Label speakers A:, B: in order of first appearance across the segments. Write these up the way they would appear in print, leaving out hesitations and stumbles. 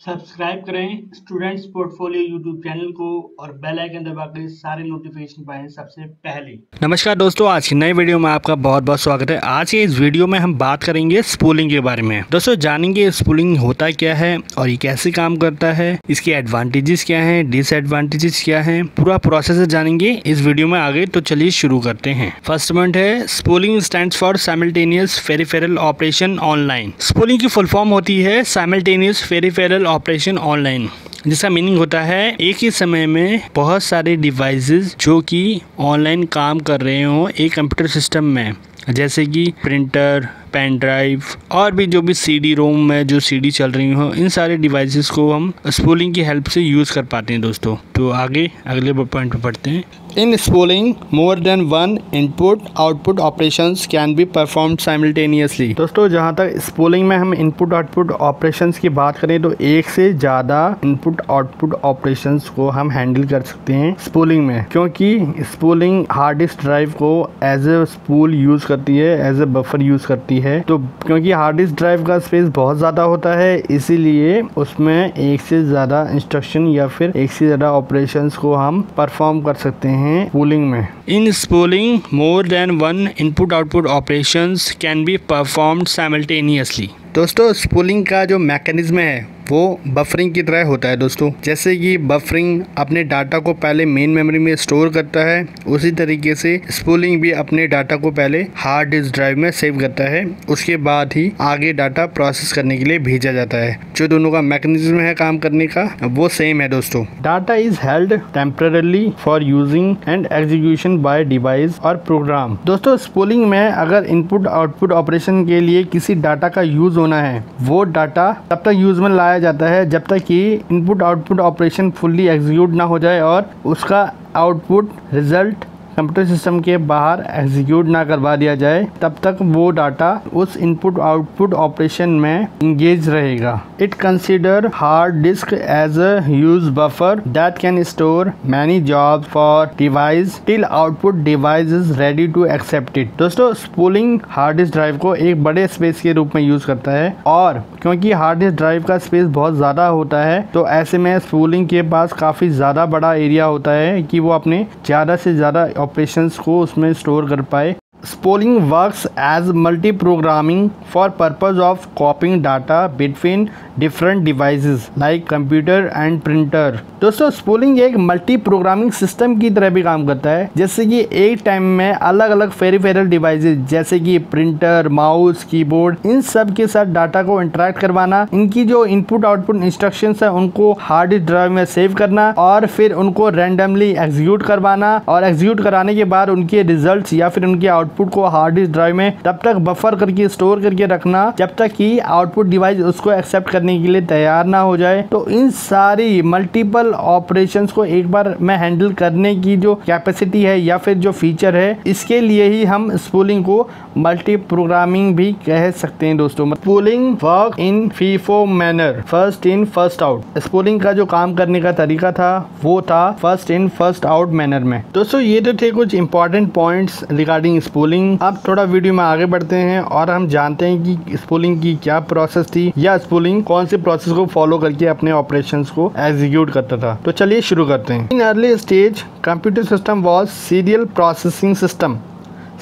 A: Subscribe करें students portfolio YouTube channel को और बेल आइकन दबा कर सारे नोटिफिकेशन पाएं सबसे पहले।
B: नमस्कार दोस्तों, आज की नई वीडियो में आपका बहुत बहुत स्वागत है। आज के इस वीडियो में हम बात करेंगे स्पूलिंग के बारे में। दोस्तों जानेंगे स्पूलिंग होता क्या है और ये कैसे काम करता है, इसके एडवांटेजेस क्या हैं, डिसएडवांटेजेस क्या हैं, पूरा प्रोसेस जानेंगे इस वीडियो में आगे। तो चलिए शुरू करते हैं। फर्स्ट पॉइंट है spooling stands for simultaneous peripheral operation online. Spooling की फुल फॉर्म होती है साइमल्टेनियस पेरिफेरल ऑपरेशन ऑनलाइन, जिसका मीनिंग होता है एक ही समय में बहुत सारे डिवाइसेस जो कि ऑनलाइन काम कर रहे हों एक कंप्यूटर सिस्टम में, जैसे कि प्रिंटर, पेन ड्राइव और भी जो भी सीडी रोम में जो सीडी चल रही हो, इन सारे डिवाइसेस को हम स्पूलिंग की हेल्प से यूज़ कर पाते हैं दोस्तों। तो आगे अगले पॉइंट पे पढ़ते हैं। In spooling more than one input output operations can be performed simultaneously. दोस्तों जहाँ तक स्पूलिंग में हम इनपुट आउटपुट ऑपरेशंस की बात करें तो एक से ज़्यादा इनपुट आउटपुट ऑपरेशंस को हम हैंडल कर सकते हैं स्पूलिंग में, क्योंकि स्पूलिंग हार्ड डिस्क ड्राइव को एज ए स्पूल यूज़ करती है, एज ए बफर यूज़ करती है। तो क्योंकि हार्ड डिस्क ड्राइव का स्पेस बहुत ज़्यादा होता है, इसीलिए उसमें एक से ज़्यादा इंस्ट्रक्शन या फिर एक से ज़्यादा ऑपरेशंस को हम परफॉर्म कर सकते हैं स्पूलिंग में। In spooling more than one input output operations can be performed simultaneously. दोस्तों स्पूलिंग का जो मैकेनिज्म है वो बफरिंग की तरह होता है दोस्तों। जैसे कि बफरिंग अपने डाटा को पहले मेन मेमोरी में स्टोर करता है, उसी तरीके से स्पूलिंग भी अपने डाटा को पहले हार्ड डिस्क ड्राइव में सेव करता है, उसके बाद ही आगे डाटा प्रोसेस करने के लिए भेजा जाता है। जो दोनों का मैकेनिज्म है काम करने का वो सेम है दोस्तों। Data is held temporarily for using and execution bye device और प्रोग्राम। दोस्तों स्पूलिंग में अगर इनपुट आउटपुट ऑपरेशन के लिए किसी डाटा का यूज होना है, वो डाटा तब तक यूज में लाया जाता है जब तक कि input output operation fully execute ना हो जाए और उसका आउटपुट रिजल्ट कंप्यूटर सिस्टम के बाहर एग्जीक्यूट ना करवा दिया जाए, तब तक वो डाटा उस इनपुट आउटपुट ऑपरेशन में इंगेज रहेगा। It consider hard disk as a huge buffer that can store many jobs for device till output device is ready to accept it. दोस्तों स्पूलिंग हार्ड डिस्क ड्राइव को एक बड़े space के रूप में use करता है, और क्योंकि हार्ड डिस्क ड्राइव का स्पेस बहुत ज़्यादा होता है तो ऐसे में स्पूलिंग के पास काफ़ी ज़्यादा बड़ा एरिया होता है कि वो अपने ज़्यादा से ज़्यादा ऑपरेशंस को उसमें स्टोर कर पाए। Spooling works as multi programming for purpose of copying data between different devices like computer and printer. दोस्तों स्पूलिंग एक मल्टी प्रोग्रामिंग सिस्टम की तरह भी काम करता है, जैसे कि एक टाइम में अलग अलग पेरिफेरल डिवाइसेस जैसे कि प्रिंटर, माउस, कीबोर्ड, इन सब के साथ डाटा को इंटरेक्ट करवाना, इनकी जो इनपुट आउटपुट इंस्ट्रक्शंस है उनको हार्ड डिस्क ड्राइव में सेव करना और फिर उनको रैंडमली एग्जीक्यूट करवाना, और एग्जीक्यूट कराने के बाद उनके रिजल्ट्स या फिर उनके आउटपुट को हार्ड डिस्क ड्राइव में तब तक बफर करके स्टोर करके रखना जब तक कि आउटपुट डिवाइस उसको एक्सेप्ट करने के लिए तैयार ना हो जाए। तो इन सारी मल्टीपल ऑपरेशंस को एक बार में हैंडल करने की जो कैपेसिटी है या फिर जो फीचर है, इसके लिए ही हम स्पूलिंग को मल्टी प्रोग्रामिंग भी कह सकते हैं दोस्तों। Spooling work in FIFO manner, first in first out. Spooling का जो काम करने का तरीका था वो था first in first out manner में। दोस्तों ये तो थे कुछ इंपॉर्टेंट पॉइंट्स रिगार्डिंग स्पूलिंग। अब थोड़ा वीडियो में आगे बढ़ते हैं और हम जानते हैं कि स्पूलिंग की क्या प्रोसेस थी या स्पूलिंग कौन से प्रोसेस को फॉलो करके अपने ऑपरेशंस को एग्जीक्यूट करता था। तो चलिए शुरू करते हैं। In early stage computer system was serial processing system,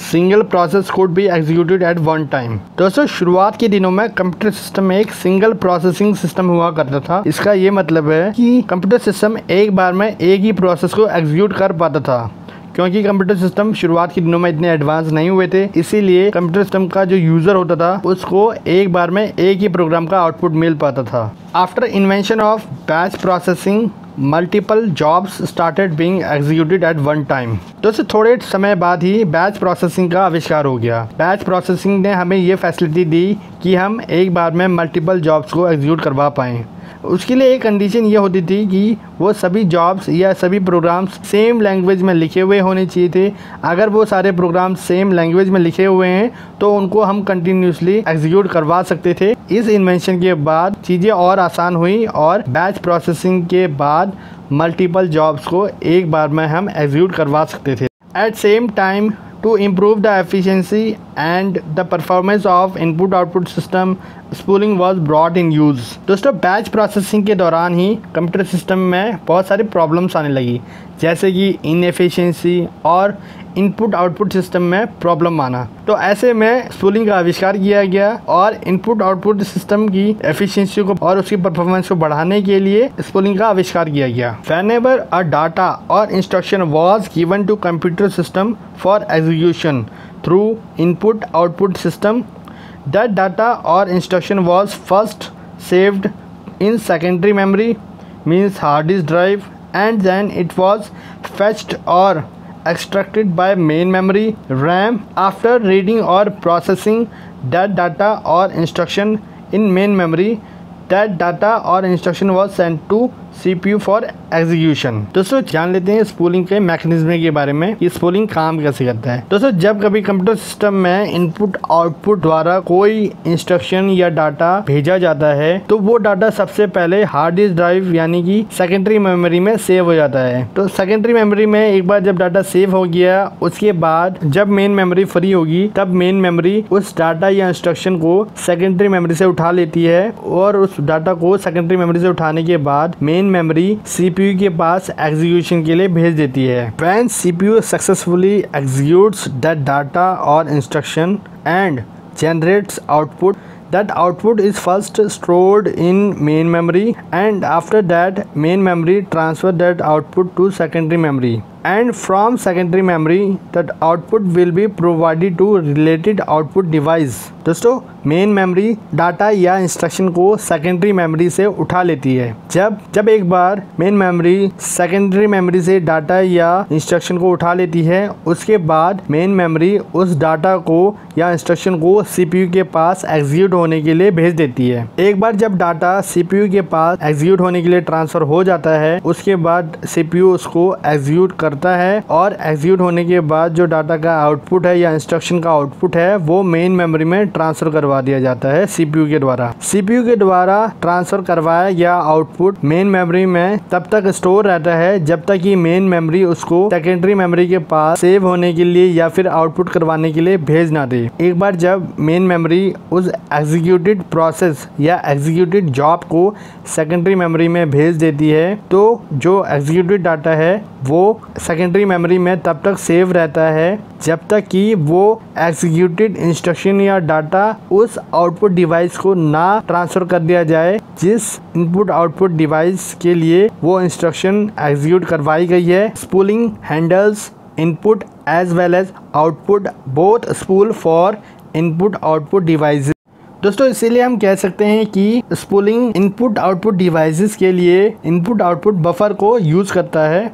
B: single process code be executed eight one time. दोस्तों शुरुआत के दिनों में कंप्यूटर सिस्टम में एक सिंगल प्रोसेसिंग सिस्टम हुआ करता था। इसका ये मतलब है कि कंप्यूटर सिस्टम एक बार में एक ही प्रोसेस को एग्जीक्यूट कर पाता था। क्योंकि कंप्यूटर सिस्टम शुरुआत के दिनों में इतने एडवांस नहीं हुए थे, इसीलिए कंप्यूटर सिस्टम का जो यूजर होता था उसको एक बार में एक ही प्रोग्राम का आउटपुट मिल पाता था। After invention of batch processing multiple jobs started being executed eight one time. दोस्तों थोड़े समय बाद ही बैच प्रोसेसिंग का आविष्कार हो गया। बैच प्रोसेसिंग ने हमें ये फैसिलिटी दी कि हम एक बार में मल्टीपल जॉब्स को एग्जीक्यूट करवा पाएँ। उसके लिए एक कंडीशन ये होती थी कि वो सभी जॉब्स या सभी प्रोग्राम्स सेम लैंग्वेज में लिखे हुए होने चाहिए थे। अगर वो सारे प्रोग्राम सेम लैंग्वेज में लिखे हुए हैं तो उनको हम कंटिन्यूसली एग्जीक्यूट करवा सकते थे। इस इन्वेंशन के बाद चीज़ें और आसान हुई और बैच प्रोसेसिंग के बाद मल्टीपल जॉब्स को एक बार में हम एग्जीक्यूट करवा सकते थे। At same time to improve the efficiency and the performance of input-output system spooling was brought in use. दोस्तों बैच प्रोसेसिंग के दौरान ही कंप्यूटर सिस्टम में बहुत सारी प्रॉब्लम्स आने लगी, जैसे कि इनएफिशिएंसी और इनपुट आउटपुट सिस्टम में प्रॉब्लम आना। तो ऐसे में स्पूलिंग का आविष्कार किया गया और इनपुट आउटपुट सिस्टम की एफिशिएंसी को और उसकी परफॉर्मेंस को बढ़ाने के लिए स्पूलिंग का आविष्कार किया गया। Whenever a data or instruction was given to computer system for execution through input output system, that data or instruction was first saved in secondary memory, means hard disk drive, and then it was fetched or extracted by main memory RAM. After reading or processing that data or instruction in main memory, that data or instruction was sent to CPU for execution. दोस्तों जान लेते हैं spooling के mechanism के बारे में कि spooling काम कैसे करता है। दोस्तों जब कभी कंप्यूटर सिस्टम में इनपुट आउटपुट द्वारा कोई इंस्ट्रक्शन या डाटा भेजा जाता है तो वो डाटा सबसे पहले हार्ड डिस्क ड्राइव यानी कि सेकेंडरी मेमोरी में सेव हो जाता है। तो सेकेंडरी मेमोरी में एक बार जब डाटा सेव हो गया, उसके बाद जब मेन मेमोरी फ्री होगी तब मेन मेमोरी उस डाटा या इंस्ट्रक्शन को सेकेंडरी मेमोरी से उठा लेती है और उस डाटा को सेकेंडरी मेमोरी से उठाने के बाद मेन मेमोरी CPU के पास एग्जीक्यूशन के लिए भेज देती है। When CPU successfully executes that data or instruction and generates output, that output is first stored in main memory and after that main memory transfer that output to secondary memory, and from secondary memory that output will be provided to related output device। दोस्तों main memory data या instruction को secondary memory से उठा लेती है। जब एक बार main memory secondary memory से डाटा या इंस्ट्रक्शन को उठा लेती है, उसके बाद मेन मेमोरी उस डाटा को या इंस्ट्रक्शन को CPU के पास एग्जीक्यूट होने के लिए भेज देती है। एक बार जब डाटा CPU के पास एग्जीक्यूट होने के लिए ट्रांसफर हो जाता है, उसके बाद CPU उसको एग्जीक्यूट करता है और एग्जीक्यूट होने के बाद जो डाटा का आउटपुट है या इंस्ट्रक्शन का आउटपुट है वो मेन मेमोरी में ट्रांसफर करवा दिया जाता है CPU के द्वारा। CPU के द्वारा ट्रांसफर करवाया गया आउटपुट मेन मेमोरी में तब तक स्टोर रहता है जब तक कि मेन मेमोरी उसको सेकेंडरी मेमोरी के पास सेव होने के लिए या फिर आउटपुट करवाने के लिए भेज ना दे। एक बार जब मेन मेमोरी उस एग्जीक्यूटेड प्रोसेस या एग्जीक्यूटेड जॉब को सेकेंडरी मेमोरी में भेज देती है तो जो एग्जीक्यूटेड डाटा है वो सेकेंडरी मेमोरी में तब तक सेव रहता है जब तक कि वो एग्जीक्यूटेड इंस्ट्रक्शन या डाटा उस आउटपुट डिवाइस को ना ट्रांसफर कर दिया जाए जिस इनपुट आउटपुट डिवाइस के लिए वो इंस्ट्रक्शन एग्जीक्यूट करवाई गई है। Spooling handles input as well as output both spool for input output device. दोस्तों इसीलिए हम कह सकते हैं कि स्पूलिंग इनपुट आउटपुट डिवाइसेस के लिए इनपुट आउटपुट बफर को यूज़ करता है।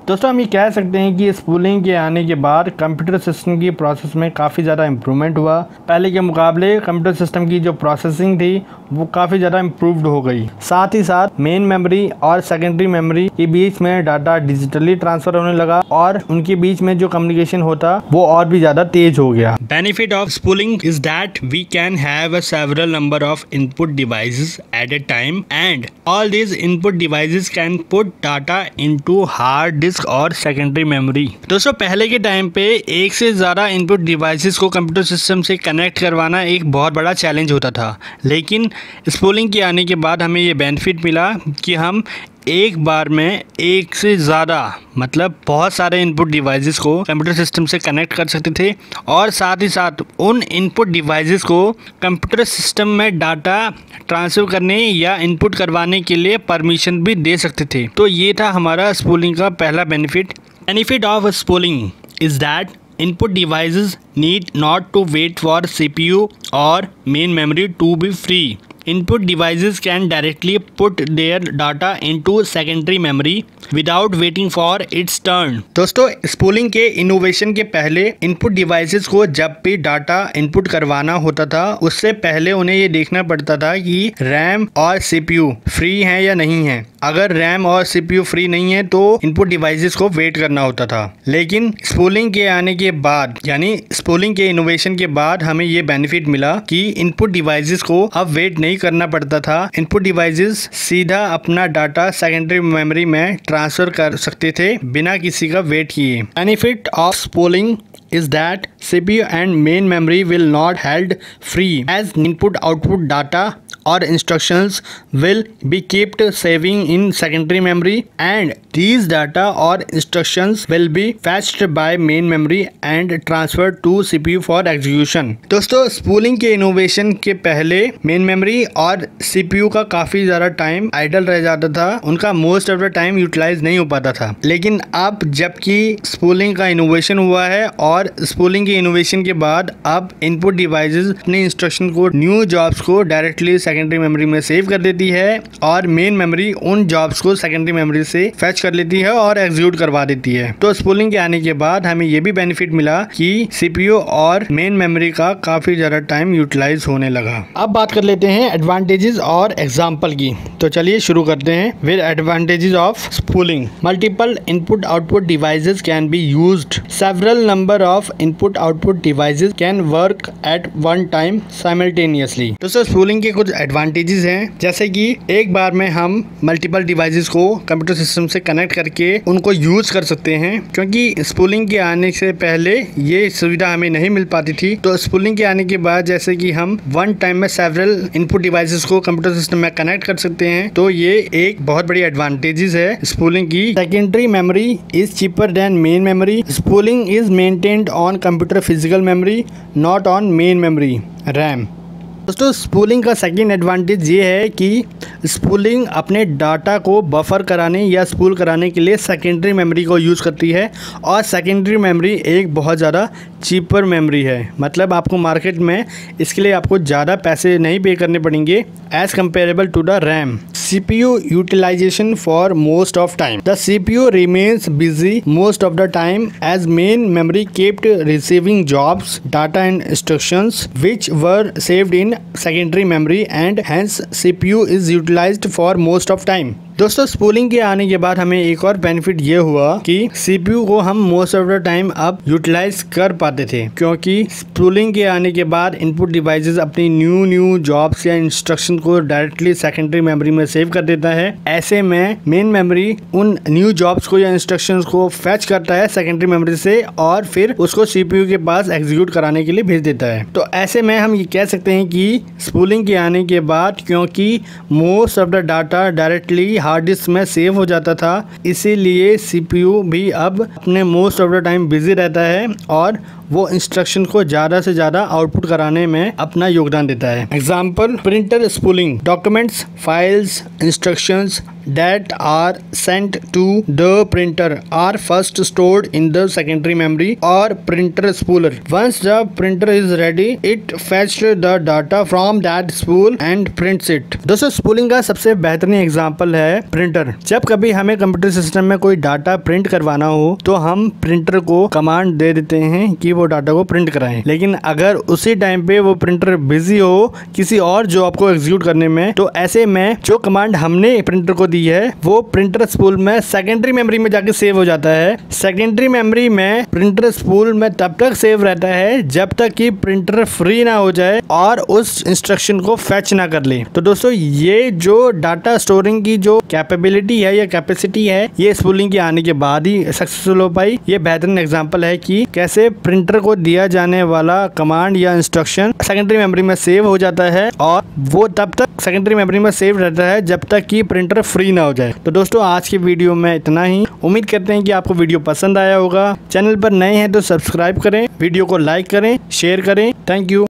B: दोस्तों हम ये कह सकते हैं कि स्पूलिंग के आने के बाद कंप्यूटर सिस्टम की प्रोसेस में काफ़ी ज़्यादा इम्प्रूवमेंट हुआ। पहले के मुकाबले कंप्यूटर सिस्टम की जो प्रोसेसिंग थी वो काफ़ी ज़्यादा इम्प्रूव्ड हो गई। साथ ही साथ मेन मेमोरी और सेकेंडरी मेमोरी के बीच में डाटा डिजिटली ट्रांसफर होने लगा और उनके बीच में जो कम्युनिकेशन होता वो और भी ज़्यादा तेज हो गया।
C: Benefit of spooling is that we can have a several number of input devices at a time and all these input devices can put data into hard disk और सेकेंडरी मेमोरी। दोस्तों पहले के टाइम पे एक से ज़्यादा input devices को computer system से कनेक्ट करवाना एक बहुत बड़ा चैलेंज होता था, लेकिन स्पूलिंग के आने के बाद हमें ये बेनिफिट मिला कि हम एक बार में एक से ज़्यादा मतलब बहुत सारे इनपुट डिवाइसेस को कंप्यूटर सिस्टम से कनेक्ट कर सकते थे और साथ ही साथ उन इनपुट डिवाइसेस को कंप्यूटर सिस्टम में डाटा ट्रांसफ़र करने या इनपुट करवाने के लिए परमिशन भी दे सकते थे। तो ये था हमारा स्पूलिंग का पहला benefit of spooling is that input devices need not to wait for CPU or main memory to be free. Input devices can directly put their data into secondary memory without waiting for its turn.
B: दोस्तों spooling के innovation के पहले input devices को जब भी data input करवाना होता था उससे पहले उन्हें ये देखना पड़ता था कि रैम और CPU फ्री हैं या नहीं है। अगर रैम और CPU फ्री नहीं है तो इनपुट डिवाइसेस को वेट करना होता था। लेकिन स्पूलिंग के आने के बाद यानी स्पूलिंग के इनोवेशन के बाद हमें ये बेनिफिट मिला कि इनपुट डिवाइसेस को अब वेट नहीं करना पड़ता था। इनपुट डिवाइसेस सीधा अपना डाटा सेकेंडरी मेमोरी में ट्रांसफर कर सकते थे बिना किसी का वेट किए। Benefit of spooling is that CPU and main memory will not held free as input output data or instructions will be kept saving in secondary memory and these data or instructions will be fetched by main memory and transferred to CPU for execution। दोस्तों spooling के innovation के पहले main memory और CPU का काफ़ी ज़्यादा time idol रह जाता था, उनका most of the time utilize नहीं हो पाता था। लेकिन अब जबकि स्पूलिंग का इनोवेशन हुआ है और स्पूलिंग के इनोवेशन के बाद अब इनपुट डिवाइसेस अपने इंस्ट्रक्शन को न्यू जॉब्स को डायरेक्टली सेकेंडरी मेमोरी में सेव कर देती है और मेन मेमोरी उन जॉब्स को सेकेंडरी मेमोरी से फेच कर लेती है और एग्जीक्यूट करवा देती है। तो स्पूलिंग के आने के बाद हमें ये भी बेनिफिट मिला कि सीपीयू और मेन मेमोरी का काफी ज्यादा टाइम यूटिलाइज होने लगा। अब बात कर लेते हैं एडवांटेजेस और एग्जांपल की। तो चलिए शुरू करते हैं with advantages of spooling. Multiple input output devices can be used. Several number of input output devices can work at one time simultaneously. दोस्तों स्पूलिंग के कुछ एडवांटेजेस हैं, जैसे कि एक बार में हम मल्टीपल डिवाइसेस को कंप्यूटर सिस्टम से कनेक्ट करके उनको यूज कर सकते हैं, क्योंकि स्पूलिंग के आने से पहले ये सुविधा हमें नहीं मिल पाती थी। तो स्पूलिंग के आने के बाद जैसे कि हम वन टाइम में सेवरल इनपुट डिवाइसेस को कंप्यूटर सिस्टम में कनेक्ट कर सकते हैं, तो ये एक बहुत बड़ी एडवांटेजेस है स्पूलिंग की। Secondary memory is cheaper than main memory. Spooling is maintained on computer physical memory, not on main memory RAM. दोस्तों स्पूलिंग का सेकेंड एडवांटेज ये है कि स्पूलिंग अपने डाटा को बफर कराने या स्पूल कराने के लिए सेकेंडरी मेमोरी को यूज़ करती है और सेकेंडरी मेमोरी एक बहुत ज़्यादा चीपर मेमोरी है। मतलब आपको मार्केट में इसके लिए आपको ज़्यादा पैसे नहीं पे करने पड़ेंगे as comparable to the RAM. CPU utilization for most of time. The CPU remains busy most of the time as main memory kept receiving jobs, data and instructions which were saved in secondary memory and hence CPU is utilized for most of time. दोस्तों spooling के आने के बाद हमें एक और benefit ये हुआ कि CPU को हम मोस्ट ऑफ द टाइम अब यूटिलाइज कर पाते थे, क्योंकि स्पूलिंग के आने के बाद इनपुट डिवाइसेस अपनी न्यू जॉब्स या इंस्ट्रक्शन को डायरेक्टली सेकेंडरी मेमोरी में सेव कर देता है। ऐसे में मेन मेमोरी उन न्यू जॉब्स को या इंस्ट्रक्शंस को फैच करता है सेकेंडरी मेमोरी से और फिर उसको CPU के पास एग्जीक्यूट कराने के लिए भेज देता है। तो ऐसे में हम ये कह सकते हैं कि स्पूलिंग के आने के बाद क्योंकि most of the data directly hard disk में सेव हो जाता था, इसीलिए CPU भी अब अपने most of the time busy रहता है और वो इंस्ट्रक्शन को ज़्यादा से ज़्यादा आउटपुट कराने में अपना योगदान देता है। Example printer spooling. Documents, files, instructions that are sent to the printer are first stored in the secondary memory or printer spooler. Once the printer is ready, it fetched the data from that spool and prints it. दोस्तों spooling का सबसे बेहतरीन example है printer. जब कभी हमें computer system में कोई डाटा प्रिंट करवाना हो तो हम प्रिंटर को कमांड दे देते हैं कि वो डाटा को प्रिंट कराएं, लेकिन अगर उसी टाइम पे वो प्रिंटर बिजी हो किसी और जॉब को एग्जीक्यूट करने में, तो ऐसे में जो कमांड हमने प्रिंटर को है वो प्रिंटर स्पूल में सेकेंडरी मेमोरी में जाके सेव हो जाता है। सेकेंडरी मेमोरी में प्रिंटर स्पूल में तब तक सेव रहता है जब तक कि प्रिंटर फ्री ना हो जाए और उस इंस्ट्रक्शन को फैच ना कर ले। तो दोस्तों ये जो डाटा स्टोरिंग की जो कैपेबिलिटी है या कैपेसिटी है, ये स्पूलिंग के आने के बाद ही सक्सेसफुल हो पाई। ये बेहतरीन एग्जांपल है कि कैसे प्रिंटर को दिया जाने वाला कमांड या इंस्ट्रक्शन सेकेंडरी मेमोरी में सेव हो जाता है और वो तब तक सेकेंडरी मेमोरी में सेव रहता है जब तक कि प्रिंटर फ्री ना हो जाए। तो दोस्तों आज की वीडियो में इतना ही। उम्मीद करते हैं कि आपको वीडियो पसंद आया होगा। चैनल पर नए हैं तो सब्सक्राइब करें, वीडियो को लाइक करें, शेयर करें। Thank you.